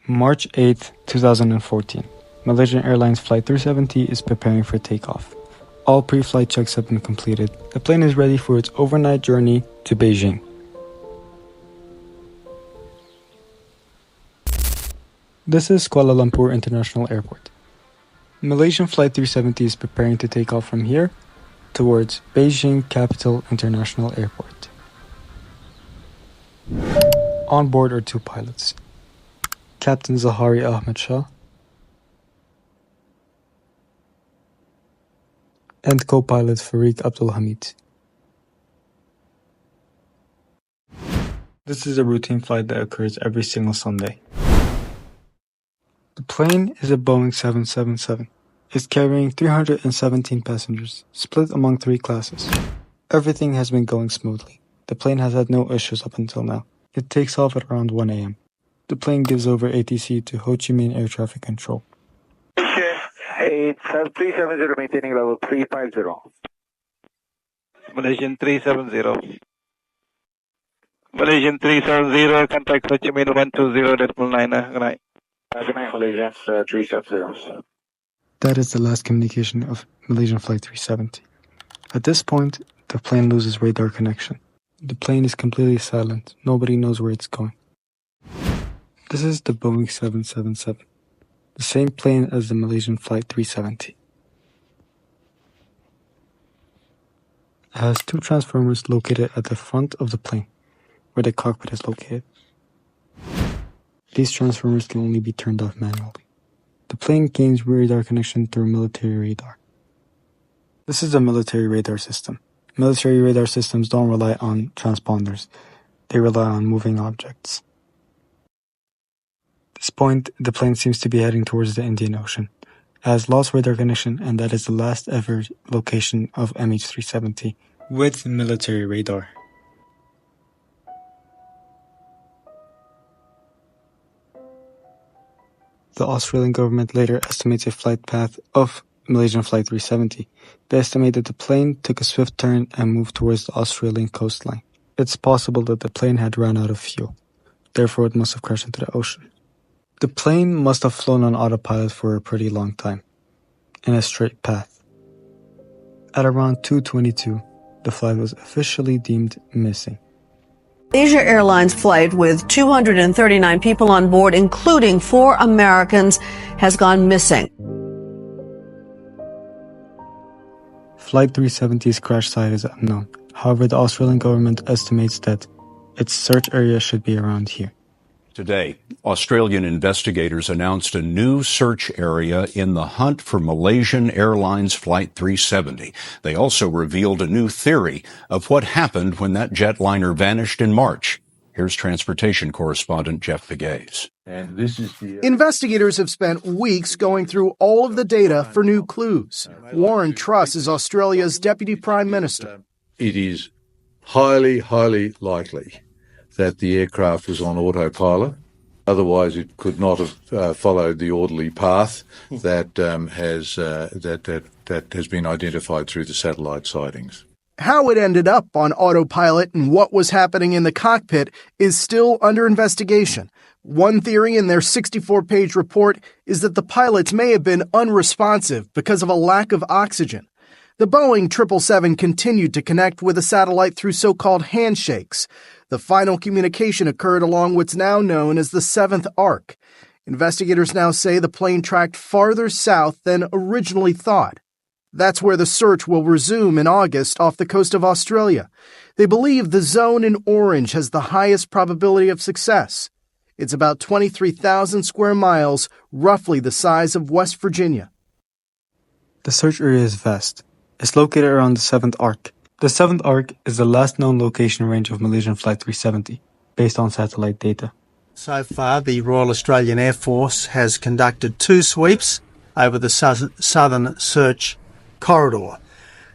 March 8, 2014. Malaysian Airlines Flight 370 is preparing for takeoff. All pre-flight checks have been completed. The plane is ready for its overnight journey to Beijing. This is Kuala Lumpur International Airport. Malaysian Flight 370 is preparing to take off from here towards Beijing Capital International Airport. On board are two pilots, Captain Zahari Ahmed Shah and co-pilot Farik Abdul Hamid. This is a routine flight that occurs every single Sunday. The plane is a Boeing 777. It's carrying 317 passengers, split among 3 classes. Everything has been going smoothly. The plane has had no issues up until now. It takes off at around 1 a.m. The plane gives over ATC to Ho Chi Minh Air Traffic Control. It's 370, maintaining level 350. Malaysian 370. Malaysian 370, contact Ho Chi Minh 120.9. Good night. Good night, Malaysian 370. That is the last communication of Malaysian Flight 370. At this point, the plane loses radar connection. The plane is completely silent. Nobody knows where it's going. This is the Boeing 777, the same plane as the Malaysian Flight 370. It has 2 transformers located at the front of the plane, where the cockpit is located. These transformers can only be turned off manually. The plane gains radar connection through military radar. This is a military radar system. Military radar systems don't rely on transponders. They rely on moving objects. At this point, the plane seems to be heading towards the Indian Ocean. It has lost radar connection, and that is the last ever location of MH370 with military radar. The Australian government later estimates a flight path of Malaysian Flight 370. They estimate that the plane took a swift turn and moved towards the Australian coastline. It's possible that the plane had run out of fuel. Therefore, it must have crashed into the ocean. The plane must have flown on autopilot for a pretty long time, in a straight path. At around 2:22, the flight was officially deemed missing. Malaysia Airlines flight with 239 people on board, including 4 Americans, has gone missing. Flight 370's crash site is unknown. However, the Australian government estimates that its search area should be around here. Today, Australian investigators announced a new search area in the hunt for Malaysian Airlines Flight 370. They also revealed a new theory of what happened when that jetliner vanished in March. Here's transportation correspondent Jeff Pegues. Investigators have spent weeks going through all of the data for new clues. Warren Truss is Australia's Deputy Prime Minister. It is highly, highly likely that the aircraft was on autopilot. Otherwise, it could not have followed the orderly path that has been identified through the satellite sightings. How it ended up on autopilot and what was happening in the cockpit is still under investigation. One theory in their 64-page report is that the pilots may have been unresponsive because of a lack of oxygen. The Boeing 777 continued to connect with a satellite through so-called handshakes. The final communication occurred along what's now known as the 7th arc. Investigators now say the plane tracked farther south than originally thought. That's where the search will resume in August off the coast of Australia. They believe the zone in orange has the highest probability of success. It's about 23,000 square miles, roughly the size of West Virginia. The search area is vast. It's located around the 7th arc. The 7th arc is the last known location range of Malaysian Flight 370, based on satellite data. So far, the Royal Australian Air Force has conducted 2 sweeps over the southern search corridor.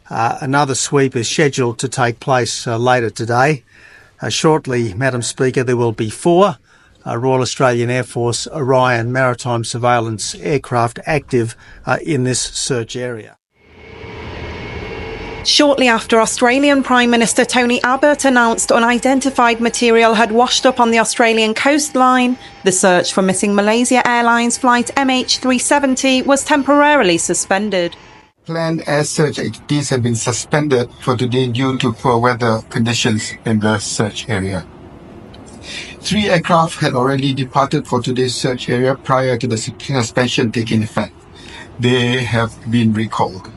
Another sweep is scheduled to take place later today. Shortly, Madam Speaker, there will be 4 Royal Australian Air Force Orion maritime surveillance aircraft active in this search area. Shortly after Australian Prime Minister Tony Abbott announced unidentified material had washed up on the Australian coastline, the search for missing Malaysia Airlines flight MH370 was temporarily suspended. Planned air search activities have been suspended for today due to poor weather conditions in the search area. 3 aircraft had already departed for today's search area prior to the suspension taking effect. They have been recalled.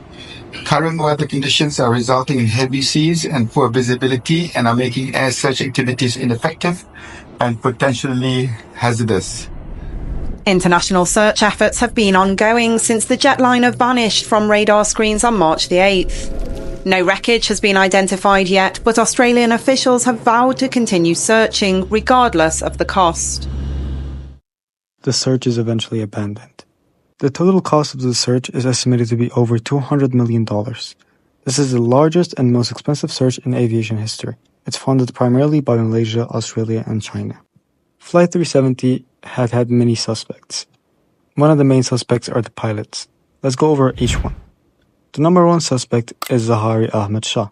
Current weather conditions are resulting in heavy seas and poor visibility and are making air search activities ineffective and potentially hazardous. International search efforts have been ongoing since the jetliner vanished from radar screens on March the 8th. No wreckage has been identified yet, but Australian officials have vowed to continue searching regardless of the cost. The search is eventually abandoned. The total cost of the search is estimated to be over $200 million. This is the largest and most expensive search in aviation history. It's funded primarily by Malaysia, Australia, and China. Flight 370 had many suspects. One of the main suspects are the pilots. Let's go over each one. The number one suspect is Zaharie Ahmad Shah.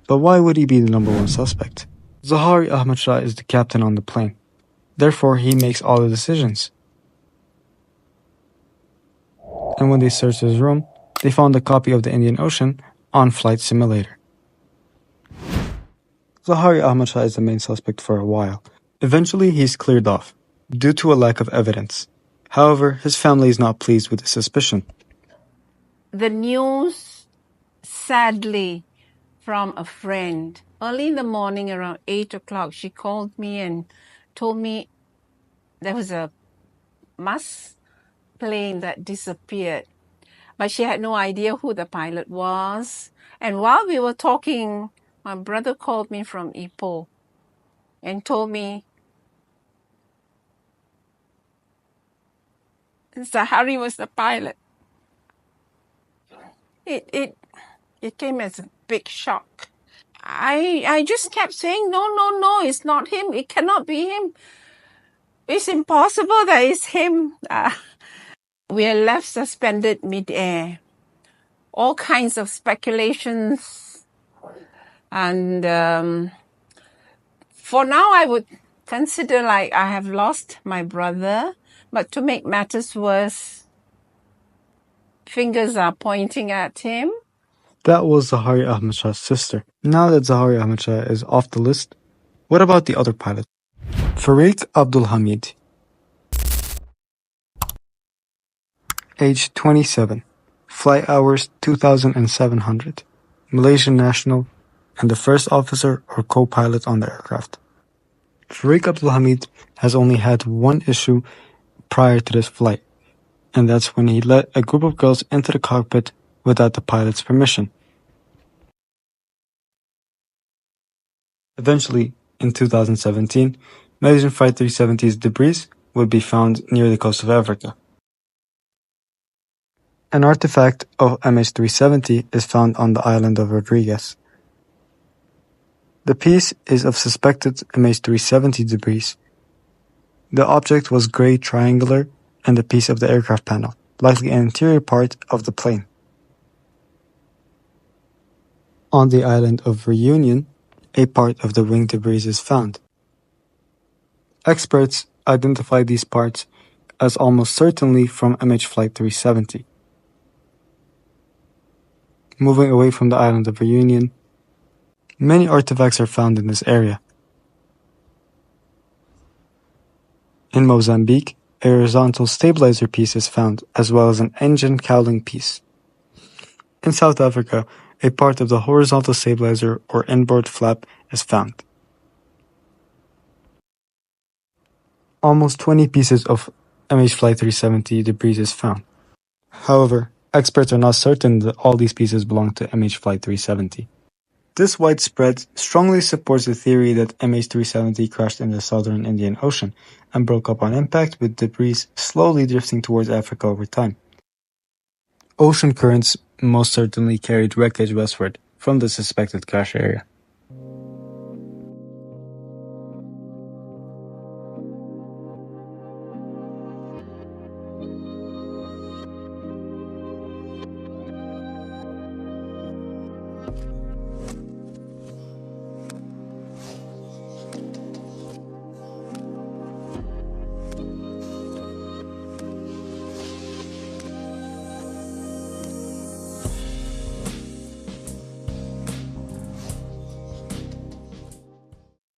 But why would he be the number one suspect? Zaharie Ahmad Shah is the captain on the plane. Therefore, he makes all the decisions. And when they searched his room, they found a copy of the Indian Ocean on Flight Simulator. Zaharie Ahmad Shah is the main suspect for a while. Eventually, he's cleared off, due to a lack of evidence. However, his family is not pleased with the suspicion. The news, sadly, from a friend. Early in the morning, around 8 o'clock, she called me and told me there was a mass plane that disappeared. But she had no idea who the pilot was. And while we were talking, my brother called me from Ipoh and told me Zaharie was the pilot. It came as a big shock. I just kept saying, no, it's not him. It cannot be him. It's impossible that it's him. We are left suspended mid-air. All kinds of speculations. And for now, I would consider like I have lost my brother. But to make matters worse, fingers are pointing at him. That was Zaharie Ahmad Shah's sister. Now that Zaharie Ahmad Shah is off the list, what about the other pilot? Fareeq Abdul Hamid. Age 27. Flight hours 2,700. Malaysian national and the first officer or co-pilot on the aircraft. Fareeq Abdul Hamid has only had one issue prior to this flight, and that's when he let a group of girls into the cockpit without the pilot's permission. Eventually, in 2017, Malaysian Flight 370's debris would be found near the coast of Africa. An artifact of MH370 is found on the island of Rodriguez. The piece is of suspected MH370 debris. The object was grey triangular and a piece of the aircraft panel, likely an interior part of the plane. On the island of Reunion, a part of the wing debris is found. Experts identify these parts as almost certainly from MH Flight 370. Moving away from the island of Reunion, many artifacts are found in this area. In Mozambique, a horizontal stabilizer piece is found, as well as an engine cowling piece. In South Africa, a part of the horizontal stabilizer or inboard flap is found. Almost 20 pieces of MH Flight 370 debris is found. However, experts are not certain that all these pieces belong to MH Flight 370. This widespread strongly supports the theory that MH370 crashed in the southern Indian Ocean and broke up on impact, with debris slowly drifting towards Africa over time. Ocean currents most certainly carried wreckage westward from the suspected crash area.